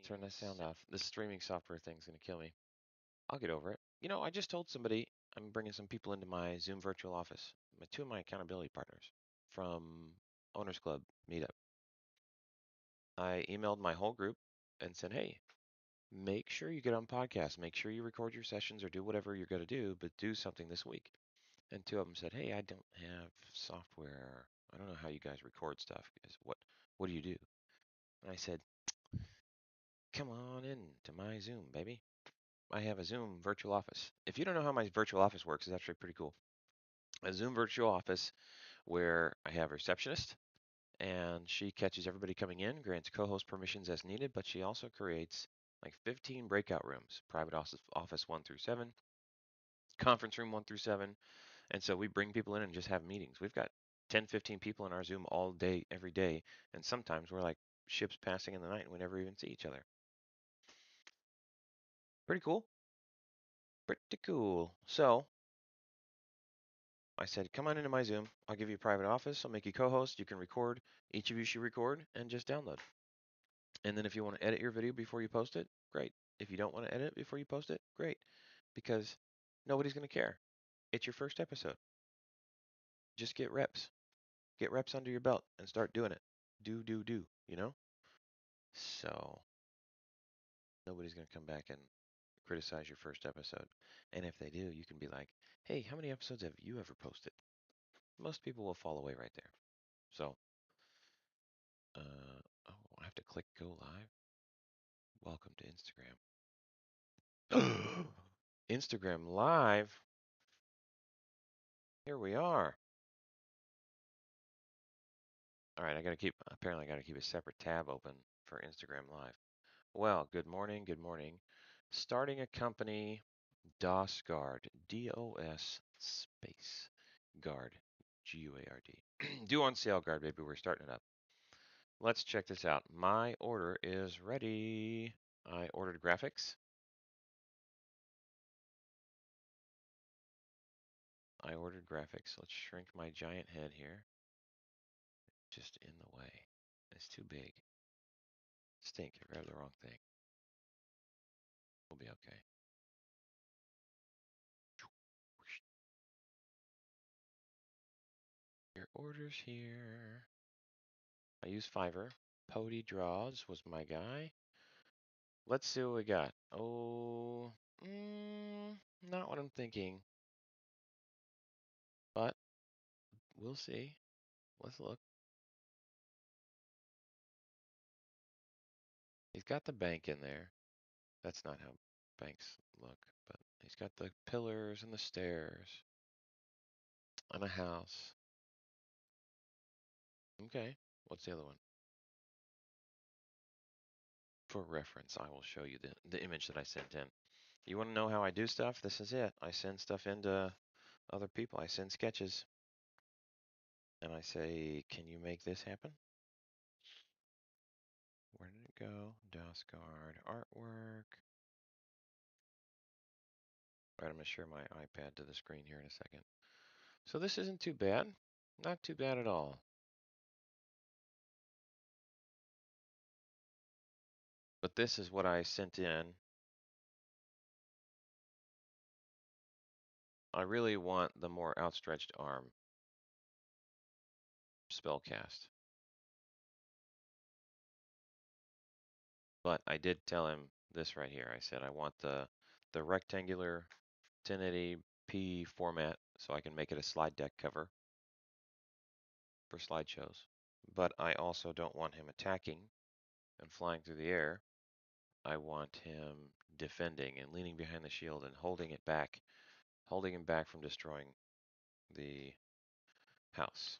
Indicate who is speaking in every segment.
Speaker 1: Turn that sound off. This streaming software thing's gonna kill me. I'll get over it. I just told somebody I'm bringing some people into my Zoom virtual office. Two of my accountability partners from Owners Club meetup. I emailed my whole group and said, hey, make sure you get on podcasts. Make sure you record your sessions or do whatever you're going to do, but do something this week. And two of them said, hey, I don't have software. I don't know how you guys record stuff. What do you do? And I said, come on in to my Zoom, baby. I have a Zoom virtual office. If you don't know how my virtual office works, it's actually pretty cool. A Zoom virtual office where I have a receptionist and she catches everybody coming in, grants co-host permissions as needed, but she also creates like 15 breakout rooms, private office 1 through 7, conference room 1 through 7. And so we bring people in and just have meetings. We've got 10, 15 people in our Zoom all day, every day. And sometimes we're like ships passing in the night and we never even see each other. Pretty cool. Pretty cool. So I said, come on into my Zoom. I'll give you a private office. I'll make you co-host. You can record. Each of you should record and just download. And then if you want to edit your video before you post it, great. If you don't want to edit it before you post it, great. Because nobody's going to care. It's your first episode. Just get reps. Get reps under your belt and start doing it. Do, So nobody's going to come back and criticize your first episode. And if they do, you can be like, hey, how many episodes have you ever posted? Most people will fall away right there. So, oh, I have to click go live. Welcome to Instagram. Instagram Live. Here we are. All right, apparently I gotta keep a separate tab open for Instagram Live. Well, good morning, good morning. Starting a company, DOS Guard, DOS space guard, GUARD. Due on sale guard, baby, we're starting it up. Let's check this out. My order is ready. I ordered graphics. Let's shrink my giant head here. Just in the way. It's too big. Stink, I grabbed the wrong thing. We'll be okay. Your order's here. I use Fiverr. Pody Draws was my guy. Let's see what we got. Oh, not what I'm thinking, but we'll see. Let's look. He's got the bank in there. That's not how banks look, but he's got the pillars and the stairs and a house. Okay, what's the other one? For reference, I will show you the image that I sent in. You want to know how I do stuff? This is it. I send stuff into other people. I send sketches. And I say, can you make this happen? Where did it go? DOS Guard artwork. All right, I'm going to share my iPad to the screen here in a second. So this isn't too bad. Not too bad at all. But this is what I sent in. I really want the more outstretched arm spellcast. But I did tell him this right here. I said I want the rectangular 1080p format so I can make it a slide deck cover for slideshows. But I also don't want him attacking and flying through the air. I want him defending and leaning behind the shield and holding him back from destroying the house.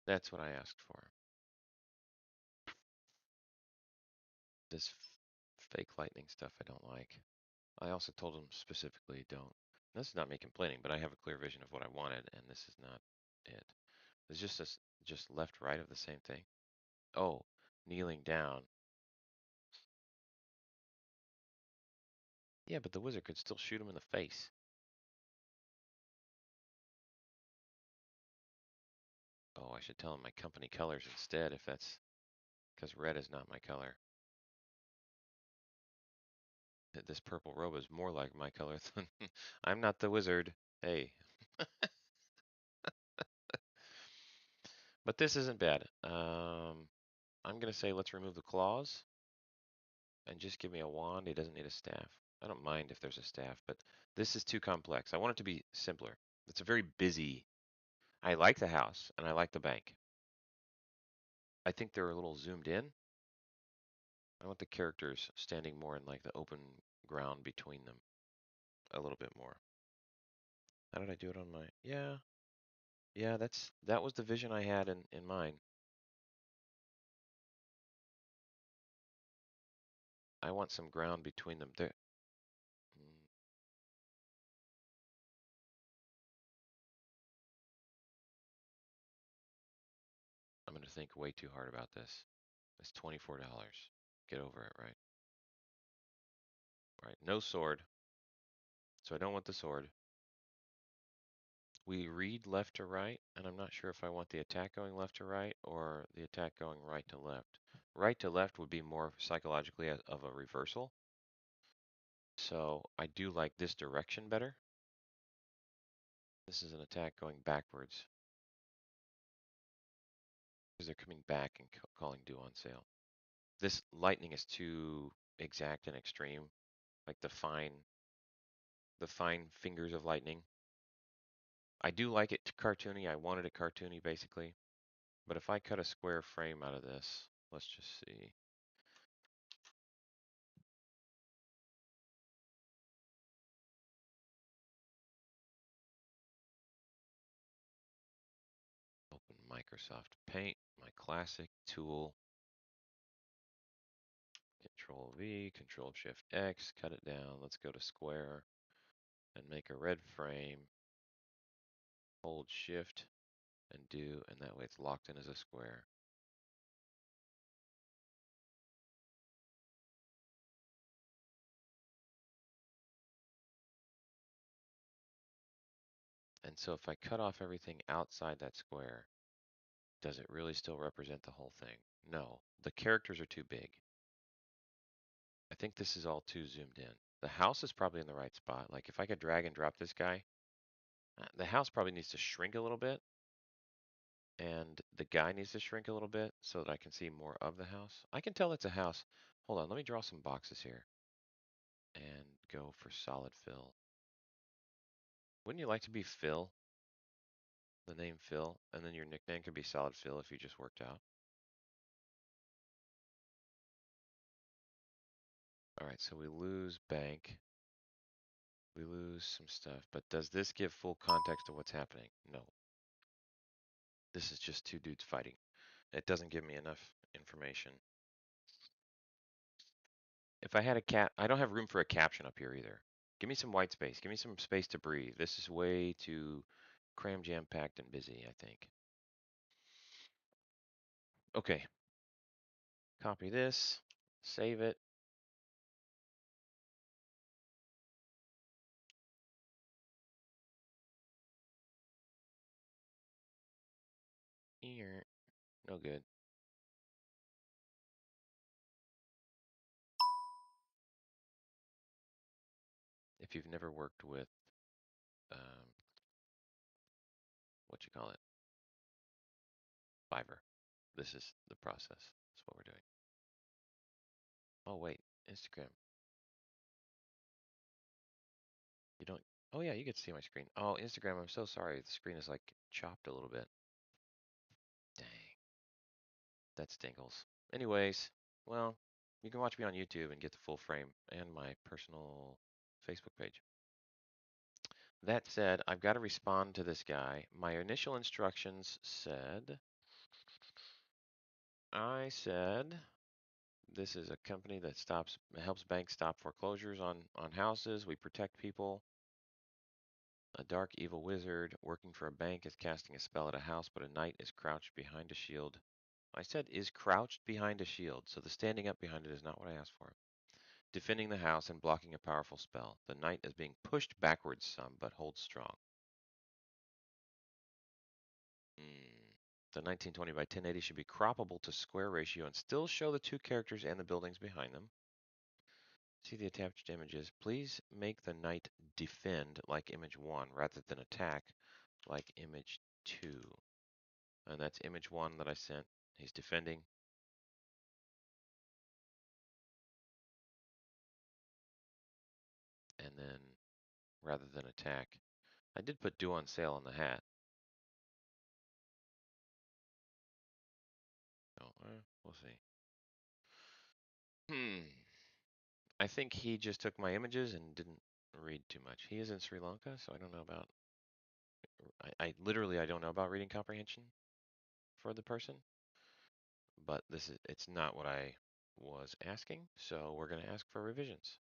Speaker 1: That's what I asked for. This fake lightning stuff I don't like. I also told him specifically don't. This is not me complaining, but I have a clear vision of what I wanted, and this is not it. It's just left, right of the same thing. Oh, kneeling down. Yeah, but the wizard could still shoot him in the face. Oh, I should tell him my company colors instead if that's because red is not my color. This purple robe is more like my color than I'm not the wizard. Hey. But this isn't bad. I'm going to say let's remove the claws and just give me a wand. He doesn't need a staff. I don't mind if there's a staff, but this is too complex. I want it to be simpler. It's a very busy. I like the house and I like the bank. I think they're a little zoomed in. I want the characters standing more in like the open ground between them a little bit more. How did I do it on my? Yeah, yeah. That was the vision I had in mind. I want some ground between them. There. I'm going to think way too hard about this. It's $24. Get over it, right? Right. No sword. So I don't want the sword. We read left to right, and I'm not sure if I want the attack going left to right or the attack going right to left. Right to left would be more psychologically of a reversal. So I do like this direction better. This is an attack going backwards because they're coming back and calling due on sale. This lightning is too exact and extreme, like the fine fingers of lightning. I do like it cartoony. I wanted it cartoony basically. But if I cut a square frame out of this, let's just see. Open Microsoft Paint, my classic tool. Control V, Control Shift X, cut it down. Let's go to square and make a red frame. Hold Shift and do, and that way it's locked in as a square. And so if I cut off everything outside that square, does it really still represent the whole thing? No, the characters are too big. I think this is all too zoomed in. The house is probably in the right spot. Like if I could drag and drop this guy, the house probably needs to shrink a little bit and the guy needs to shrink a little bit so that I can see more of the house. I can tell it's a house. Hold on, let me draw some boxes here and go for solid fill. Wouldn't you like to be Phil? The name Phil, and then your nickname could be Solid Phil if you just worked out. All right, so we lose bank. We lose some stuff, but does this give full context of what's happening? No. This is just two dudes fighting. It doesn't give me enough information. If I had a cat, I don't have room for a caption up here either. Give me some white space. Give me some space to breathe. This is way too cram jam packed and busy, I think. Okay. Copy this, save it. Here. No good. If you've never worked with, what you call it, Fiverr, this is the process. That's what we're doing. Oh, wait, Instagram. You don't, oh yeah, you get to see my screen. Oh, Instagram, I'm so sorry. The screen is like chopped a little bit. Dang, that stingles. Anyways, well, you can watch me on YouTube and get the full frame and my personal Facebook page. That said, I've got to respond to this guy. My initial instructions said, I said, this is a company that helps banks stop foreclosures on houses. We protect people. A dark evil wizard working for a bank is casting a spell at a house, but a knight is crouched behind a shield. I said is crouched behind a shield, so the standing up behind it is not what I asked for. Defending the house and blocking a powerful spell. The knight is being pushed backwards some, but holds strong. The 1920 by 1080 should be croppable to square ratio and still show the two characters and the buildings behind them. See the attached images. Please make the knight defend like image 1 rather than attack like image 2. And that's image 1 that I sent. He's defending. And then rather than attack. I did put due on sale on the hat. Oh, we'll see. I think he just took my images and didn't read too much. He is in Sri Lanka, so I don't know about. I literally I don't know about reading comprehension for the person, but it's not what I was asking, so we're going to ask for revisions.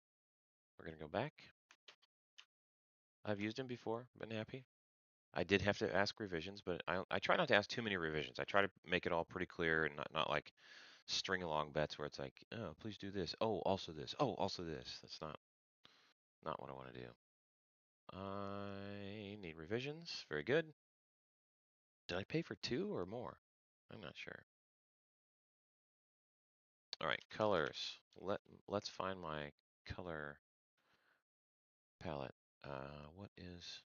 Speaker 1: We're going to go back. I've used him before, been happy. I did have to ask revisions, but I try not to ask too many revisions. I try to make it all pretty clear and not like string along bets where it's like, oh, please do this. Oh, also this. Oh, also this. That's not what I want to do. I need revisions. Very good. Did I pay for 2 or more? I'm not sure. All right, colors. Let's find my color palette. What is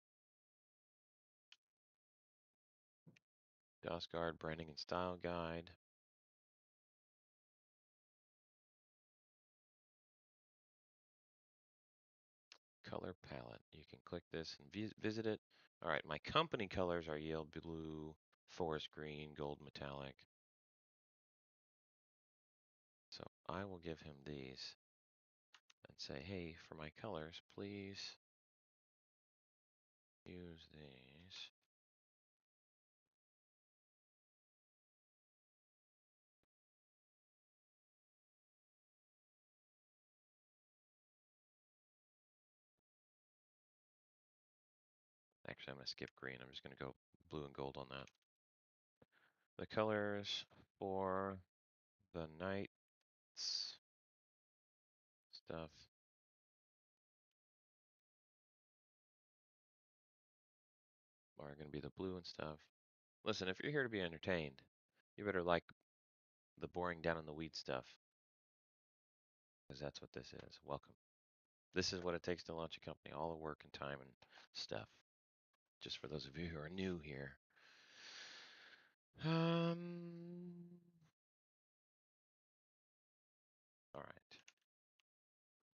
Speaker 1: DOSGuard branding and style guide? Color palette. You can click this and visit it. All right, my company colors are Yale blue, forest green, gold metallic. So I will give him these and say, hey, for my colors, please use these. Actually, I'm going to skip green. I'm just going to go blue and gold on that. The colors for the knight's stuff. Are going to be the blue and stuff. Listen, if you're here to be entertained, you better like the boring down in the weeds stuff, because that's what this is. Welcome. This is what it takes to launch a company, all the work and time and stuff. Just for those of you who are new here. All right.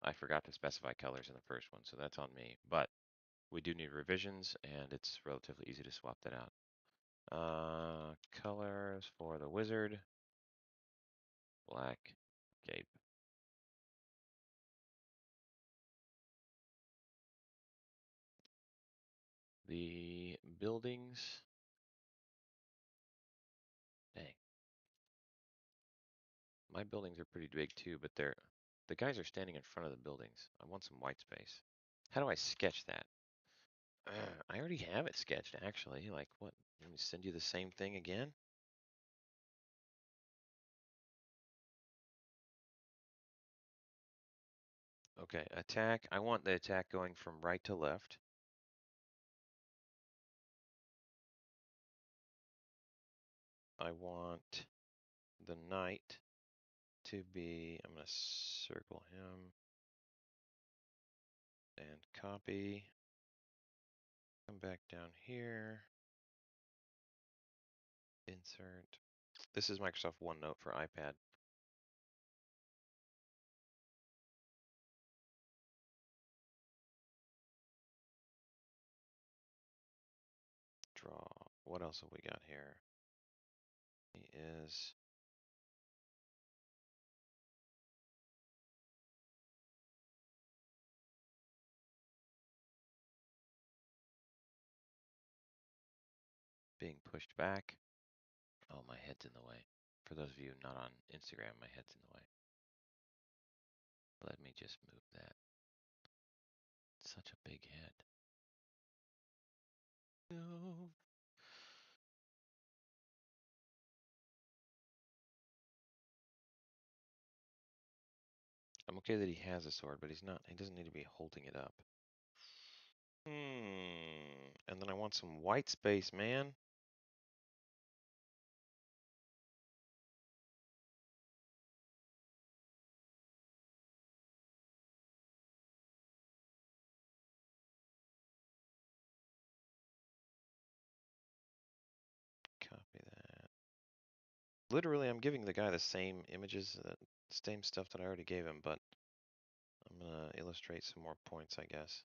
Speaker 1: I forgot to specify colors in the first one, so that's on me. But we do need revisions, and it's relatively easy to swap that out. Colors for the wizard. Black cape. The buildings. Dang. My buildings are pretty big too, but the guys are standing in front of the buildings. I want some white space. How do I sketch that? I already have it sketched actually. Like what? Let me send you the same thing again. Okay, attack. I want the attack going from right to left. I want the knight to be, I'm going to circle him and copy. Come back down here. Insert. This is Microsoft OneNote for iPad. Draw. What else have we got here? He is being pushed back. Oh, my head's in the way. For those of you not on Instagram, my head's in the way. Let me just move that. Such a big head. No. I'm okay that he has a sword, but he doesn't need to be holding it up. And then I want some white space, man. literally, I'm giving the guy the same images, same stuff that I already gave him, but I'm gonna illustrate some more points, I guess.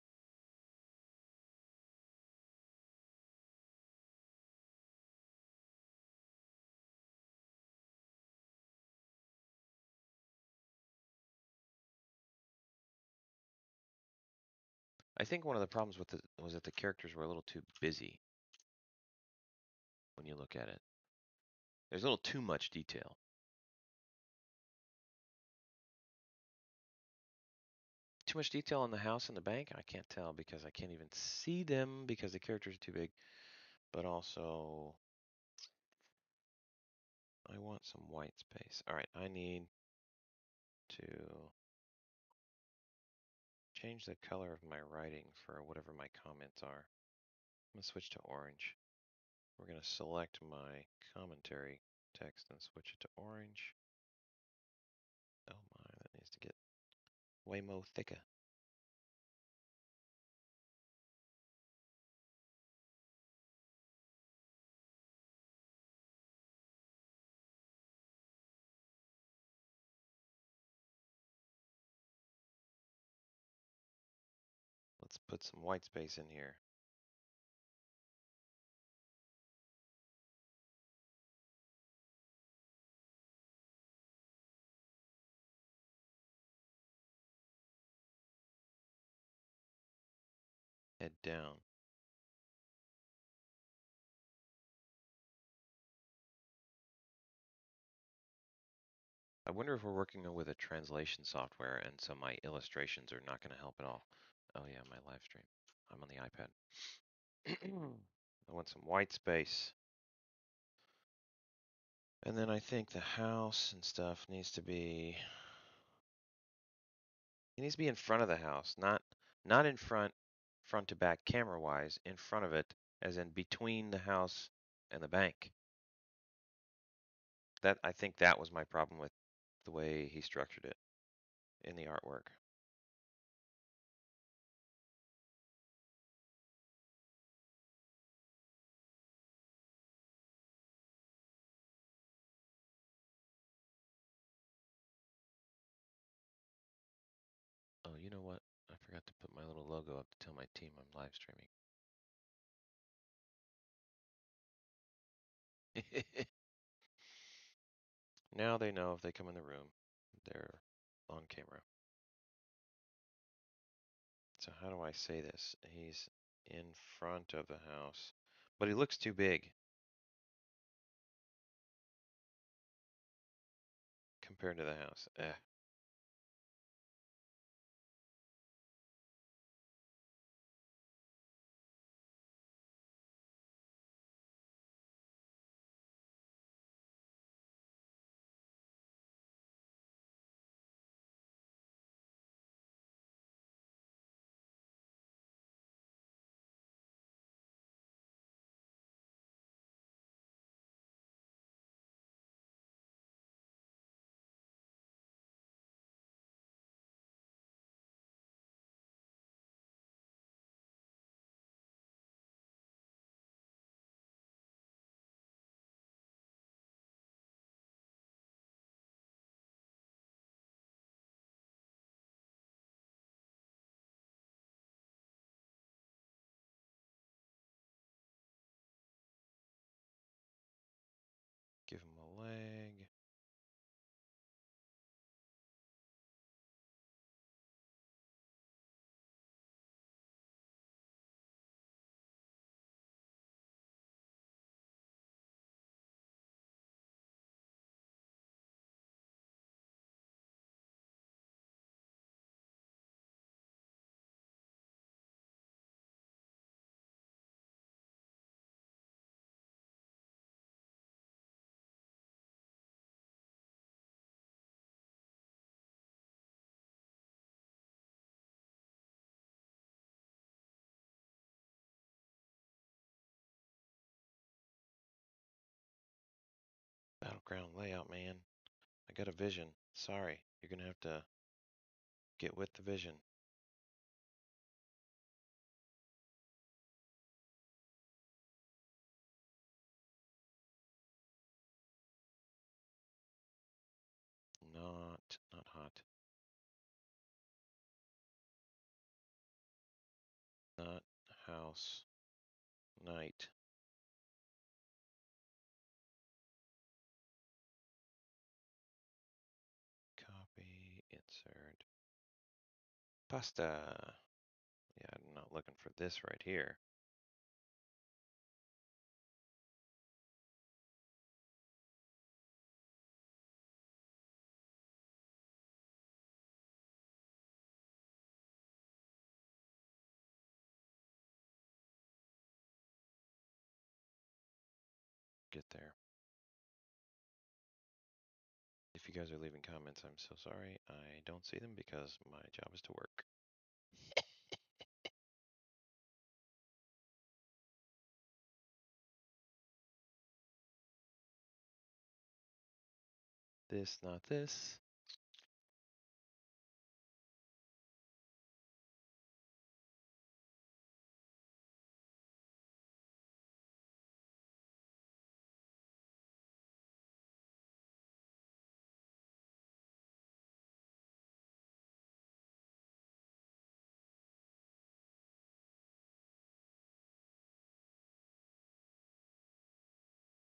Speaker 1: I think one of the problems with it was that the characters were a little too busy when you look at it. There's a little too much detail. Too much detail on the house and the bank? I can't tell because I can't even see them because the characters are too big. But also, I want some white space. All right, I need to change the color of my writing for whatever my comments are. I'm going to switch to orange. We're going to select my commentary text and switch it to orange. Oh my, that needs to get way more thicker. Let's put some white space in here. Head down. I wonder if we're working with a translation software and so my illustrations are not going to help at all. Oh yeah, my live stream. I'm on the iPad. I want some white space. And then I think the house and stuff needs to be, it needs to be in front of the house, not in front to back camera wise, in front of it, as in between the house and the bank. That, I think that was my problem with the way he structured it in the artwork. Oh, you know what? I forgot to put my little logo up to tell my team I'm live streaming. Now they know if they come in the room, they're on camera. So how do I say this? He's in front of the house, but he looks too big compared to the house. Give him a leg. Battleground layout, man. I got a vision. Sorry, you're gonna have to get with the vision. hot. Not house. Night. Copy, insert. Pasta. Yeah, I'm not looking for this right here. Get there. If you guys are leaving comments, I'm so sorry. I don't see them because my job is to work. This, not this.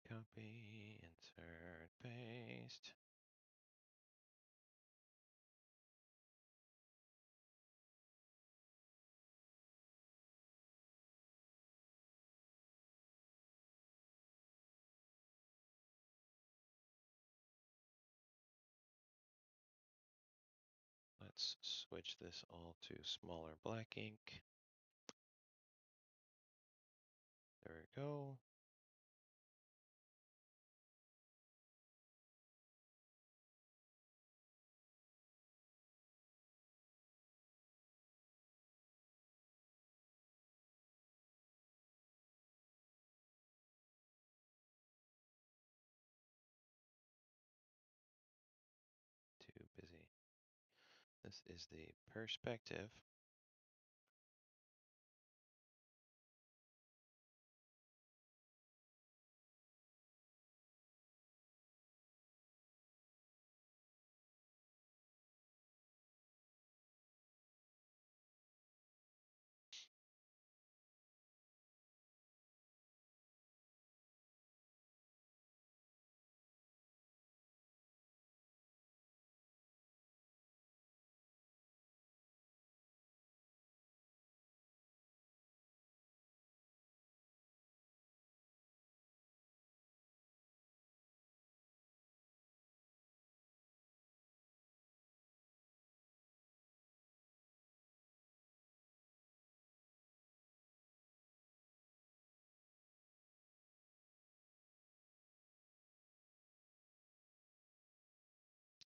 Speaker 1: Copy, insert, paste. Let's switch this all to smaller black ink. There we go. Too busy. This is the perspective.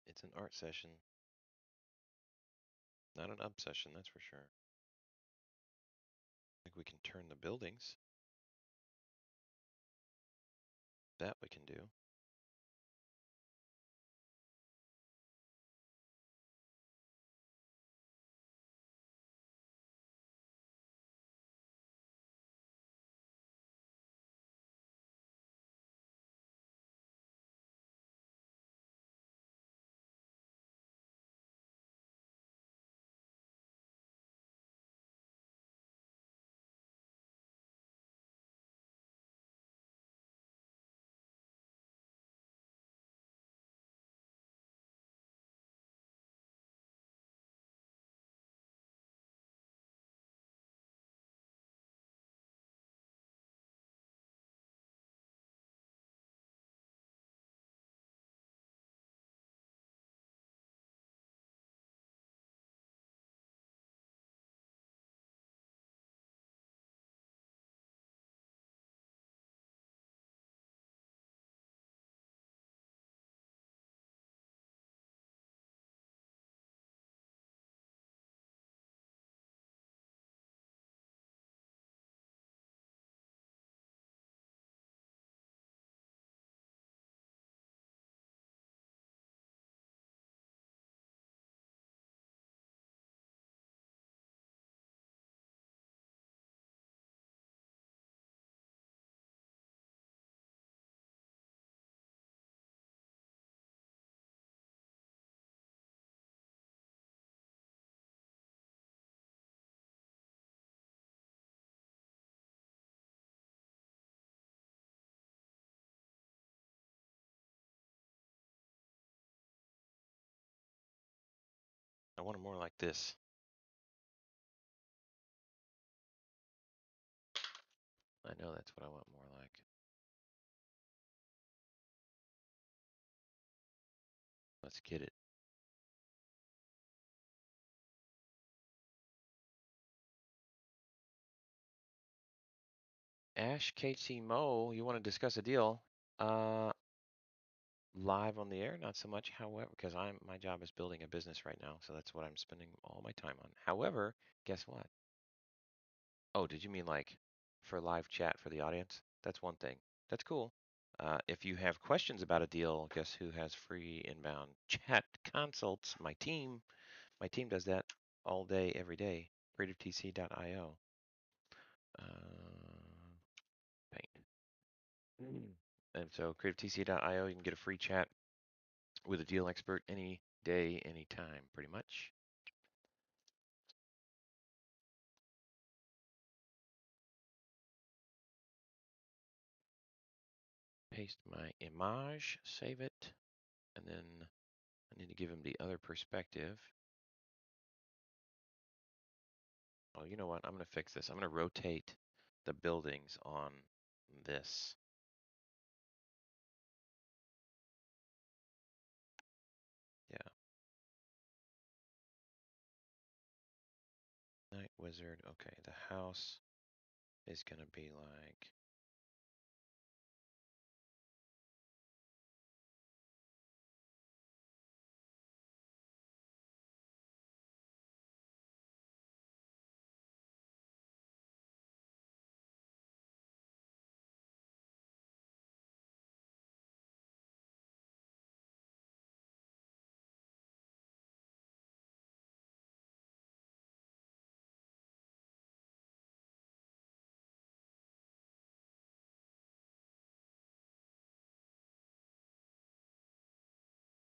Speaker 1: It's an art session, not an obsession, that's for sure. I think we can turn the buildings. That we can do. I want it more like this. I know that's what I want more like. Let's get it. Ash KT Mo, you want to discuss a deal? Uh, Live on the air, not so much. However, because my job is building a business right now, so that's what I'm spending all my time on. However, guess what? Oh, did you mean like for live chat for the audience? That's one thing. That's cool. If you have questions about a deal, guess who has free inbound chat consults? My team. My team does that all day, every day. CreativeTC.io. Paint. And so CreativeTC.io, you can get a free chat with a deal expert any day, anytime, pretty much. Paste my image, save it, and then I need to give him the other perspective. Oh, you know what? I'm going to fix this. I'm going to rotate the buildings on this. Yeah. Night Wizard. Okay, the house is going to be like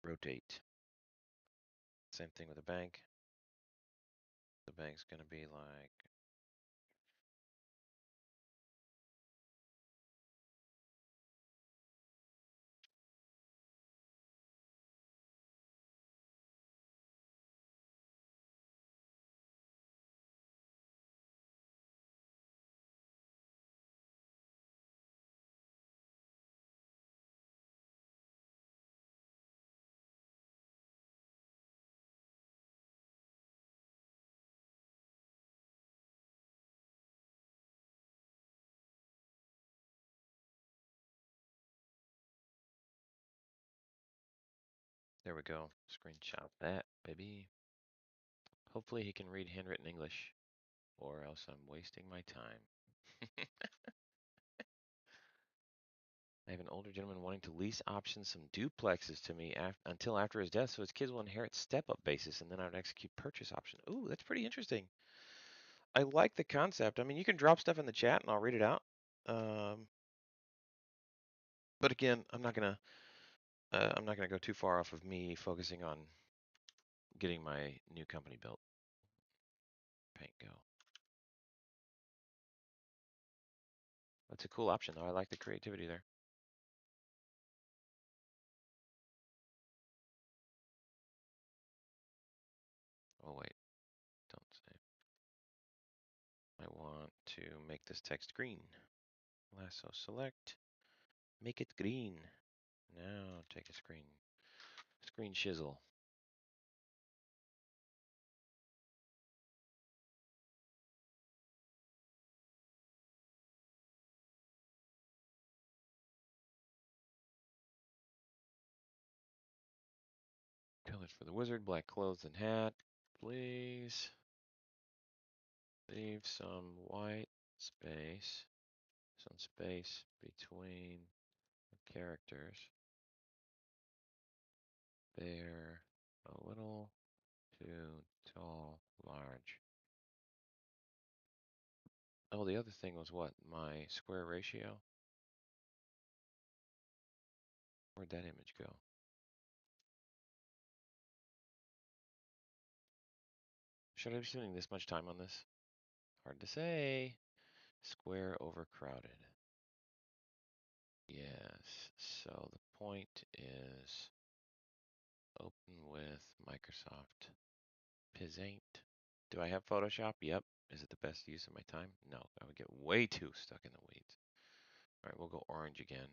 Speaker 1: rotate. Same thing with the bank. The bank's going to be like there we go. Screenshot that, baby. Hopefully he can read handwritten English, or else I'm wasting my time. I have an older gentleman wanting to lease option some duplexes to me until after his death, so his kids will inherit step-up basis, and then I would execute purchase option. Ooh, that's pretty interesting. I like the concept. I mean, you can drop stuff in the chat, and I'll read it out. Um, but again, I'm not gonna go too far off of me focusing on getting my new company built. Paint go. That's a cool option, though. I like the creativity there. Oh wait, don't save. I want to make this text green. Lasso select. Make it green. Now take a screen chisel. Colors for the wizard, black clothes and hat. Please leave some white space, some space between the characters. They're a little too tall, large. Oh, the other thing was what? My square ratio? Where'd that image go? Should I be spending this much time on this? Hard to say. Square overcrowded. Yes. So the point is open with Microsoft Piz ain't. Do I have Photoshop? Yep. Is it the best use of my time? No. I would get way too stuck in the weeds. All right, we'll go orange again.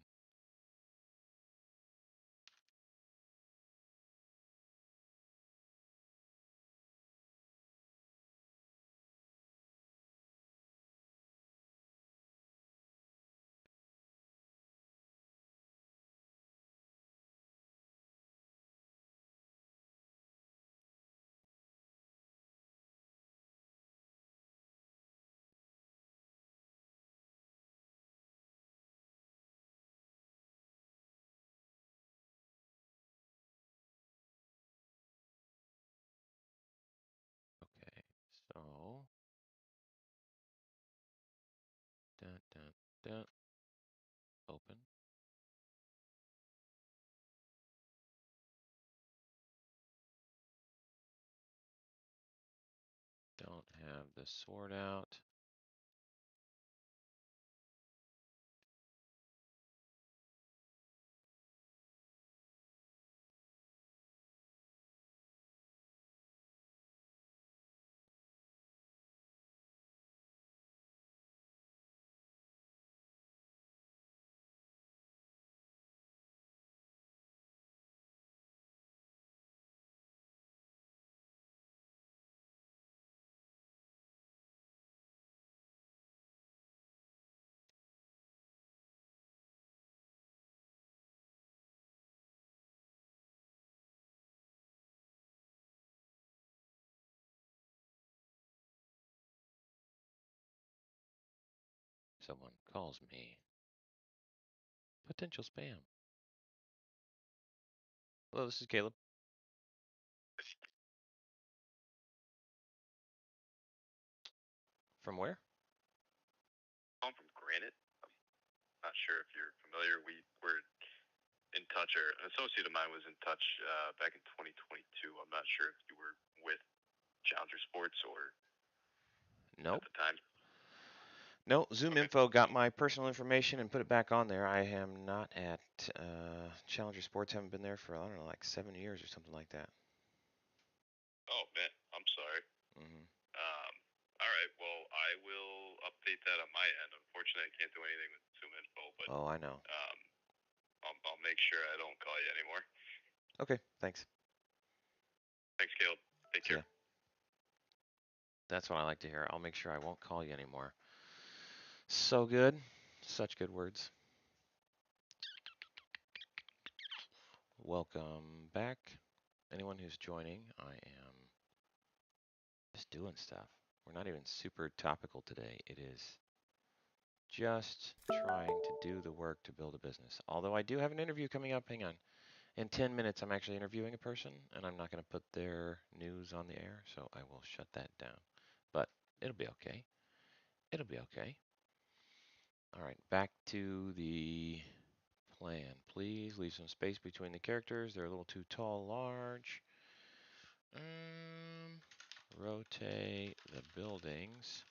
Speaker 1: Okay, so dun, dun, dun, open. Don't have the sort out. Someone calls me. Potential spam. Hello, this is Caleb. From where?
Speaker 2: I'm from Granite. I'm not sure if you're familiar. We were in touch, or an associate of mine was in touch back in 2022. I'm not sure if you were with Challenger Sports or at
Speaker 1: Nope.
Speaker 2: the time.
Speaker 1: No, Zoom
Speaker 2: Okay.
Speaker 1: Info got my personal information and put it back on there. I am not at Challenger Sports. Haven't been there for, I don't know, like 7 years or something like that.
Speaker 2: Oh man, I'm sorry.
Speaker 1: Hmm.
Speaker 2: All right. Well, I will update that on my end. Unfortunately, I can't do anything with Zoom Info, but
Speaker 1: Oh, I know.
Speaker 2: I'll make sure I don't call you anymore.
Speaker 1: Okay, thanks.
Speaker 2: Thanks, Caleb. Take
Speaker 1: See
Speaker 2: care.
Speaker 1: ya. That's what I like to hear. I'll make sure I won't call you anymore. So good. Such good words. Welcome back. Anyone who's joining, I am just doing stuff. We're not even super topical today. It is just trying to do the work to build a business. Although I do have an interview coming up. Hang on. In 10 minutes, I'm actually interviewing a person, and I'm not going to put their news on the air, so I will shut that down. But it'll be okay. It'll be okay. All right, back to the plan. Please leave some space between the characters. They're a little too tall, large. Rotate the buildings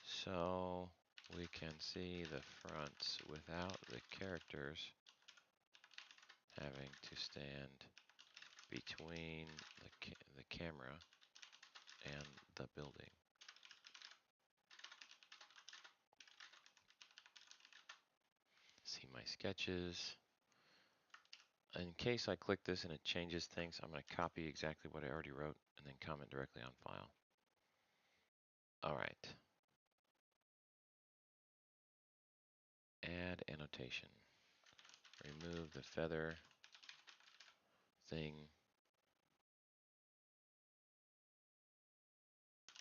Speaker 1: so we can see the fronts without the characters having to stand between the camera and the building. See my sketches. In case I click this and it changes things, I'm going to copy exactly what I already wrote and then comment directly on file. All right. Add annotation. Remove the feather thing.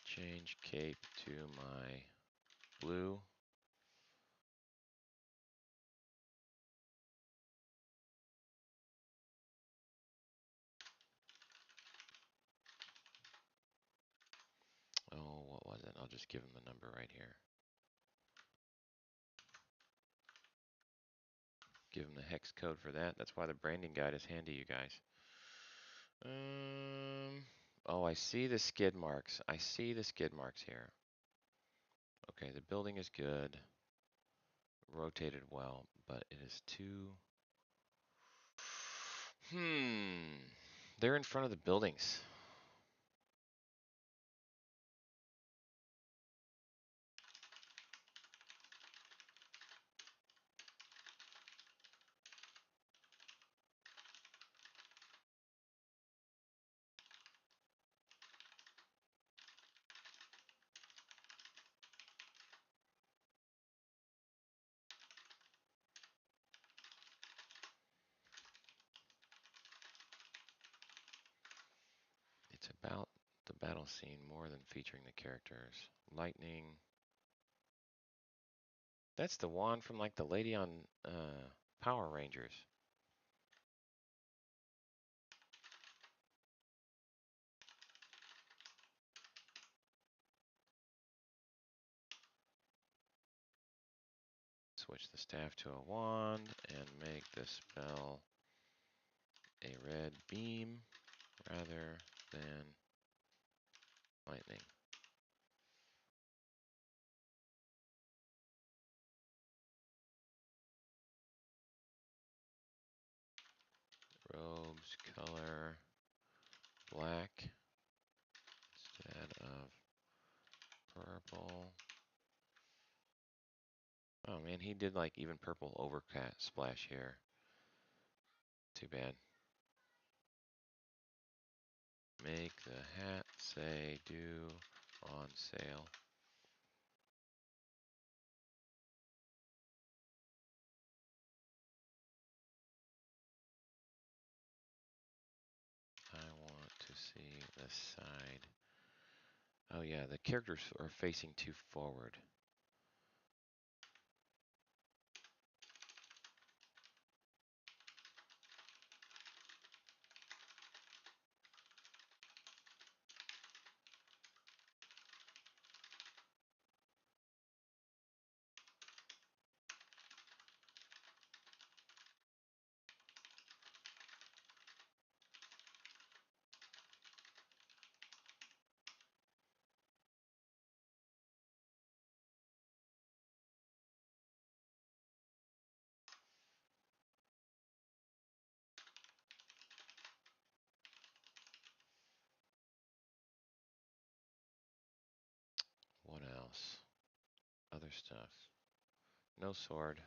Speaker 1: Change cape to my blue. Oh, what was it? I'll just give him the number right here. Give him the hex code for that. That's why the branding guide is handy, you guys. Oh, I see the skid marks. I see the skid marks here. Okay, the building is good. Rotated well, but it is too... They're in front of the buildings. about the battle scene more than featuring the characters. Lightning. That's the wand from like the lady on Power Rangers. Switch the staff to a wand and make the spell a red beam rather than lightning. Robes color black instead of purple. Oh man, he did like even purple overcast splash here. Too bad. Make the hat say due on sale. I want to see the side. Oh yeah, the characters are facing too forward. What else? Other stuff. No sword.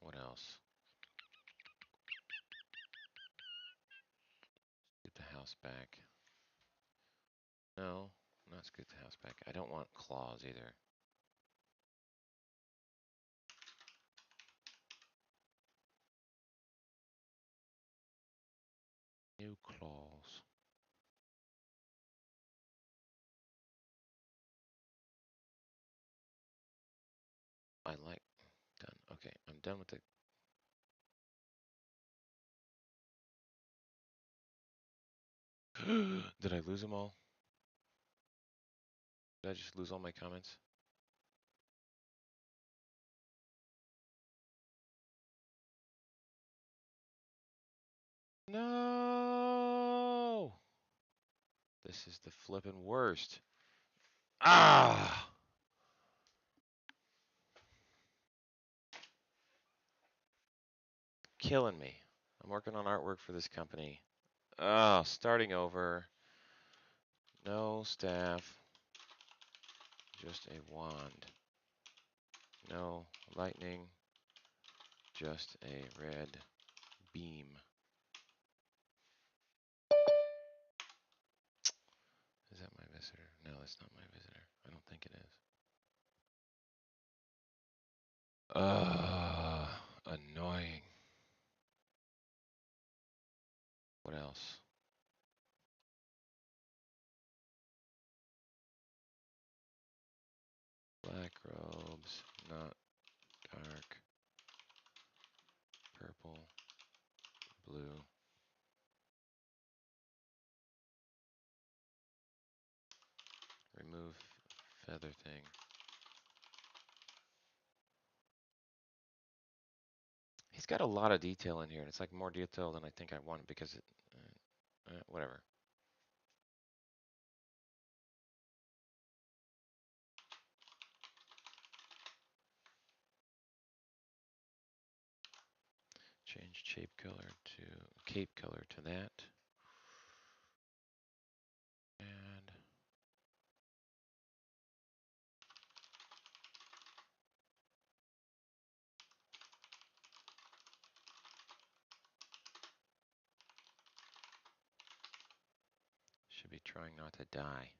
Speaker 1: What else? Get the house back. No, not scoot the house back. I don't want claws either. New claws. I like done. Okay, I'm done with the. Did I lose them all? Did I just lose all my comments? No! This is the flippin' worst. Ah! Killing me. I'm working on artwork for this company. Oh, starting over. No staff. Just a wand. No lightning. Just a red beam. Is that my visitor? No, that's not my visitor. I don't think it is. Annoying. What else? Black robes, not dark. Purple, blue. Remove feather thing. He's got a lot of detail in here, and it's like more detail than I think I want because it. Whatever. Change cape color to that. be trying not to die.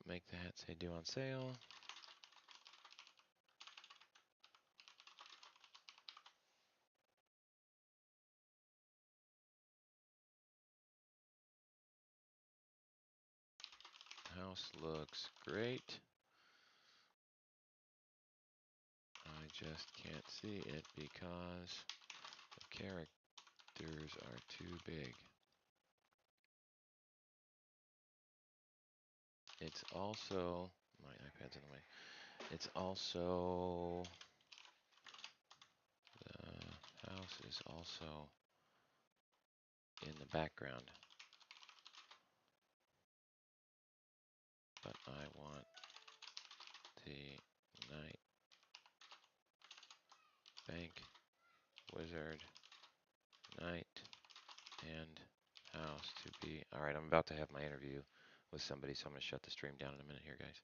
Speaker 1: Make the hat say due on sale. House looks great. I just can't see it because the characters are too big. It's also, my iPad's in the way. It's also, the house is also in the background. But I want the night bank wizard night and house to be. All right, I'm about to have my interview with somebody, so I'm going to shut the stream down in a minute here, guys.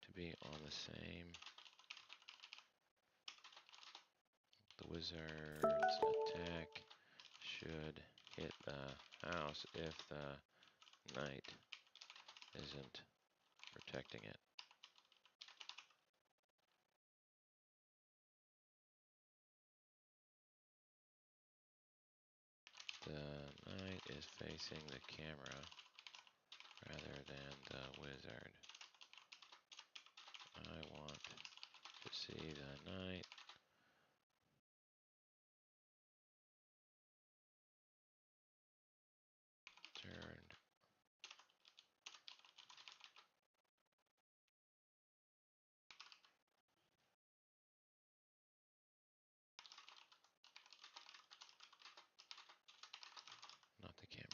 Speaker 1: To be on the same. The wizard's attack should hit the house if the knight isn't protecting it. The knight is facing the camera rather than the wizard. I want to see the knight turned. Not the camera.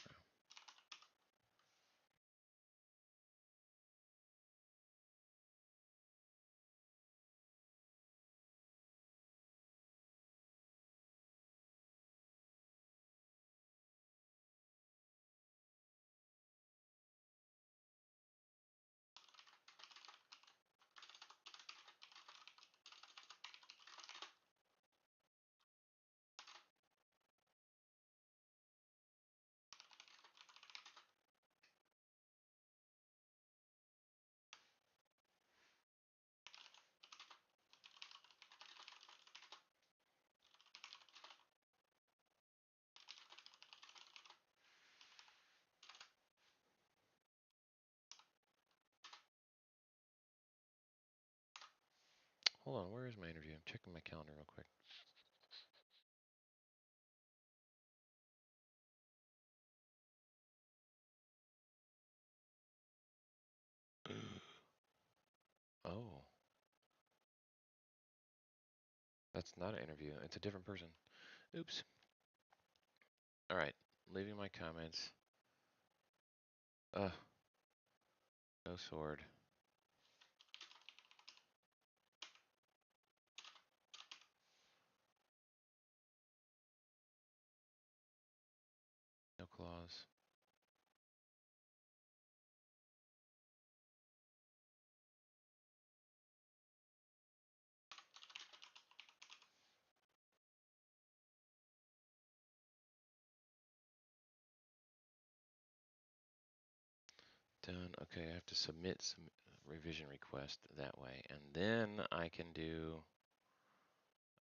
Speaker 1: Hold on, where is my interview? I'm checking my calendar real quick. Oh, that's not an interview. It's a different person. Oops. All right, leaving my comments. No sword. No claws. Done. Okay, I have to submit some revision request that way, and then I can do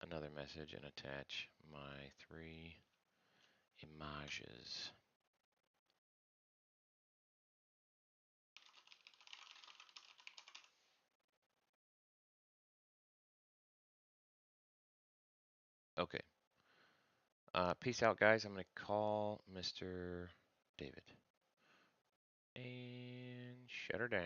Speaker 1: another message and attach my 3 images. Okay. Peace out, guys. I'm going to call Mr. David and shut her down.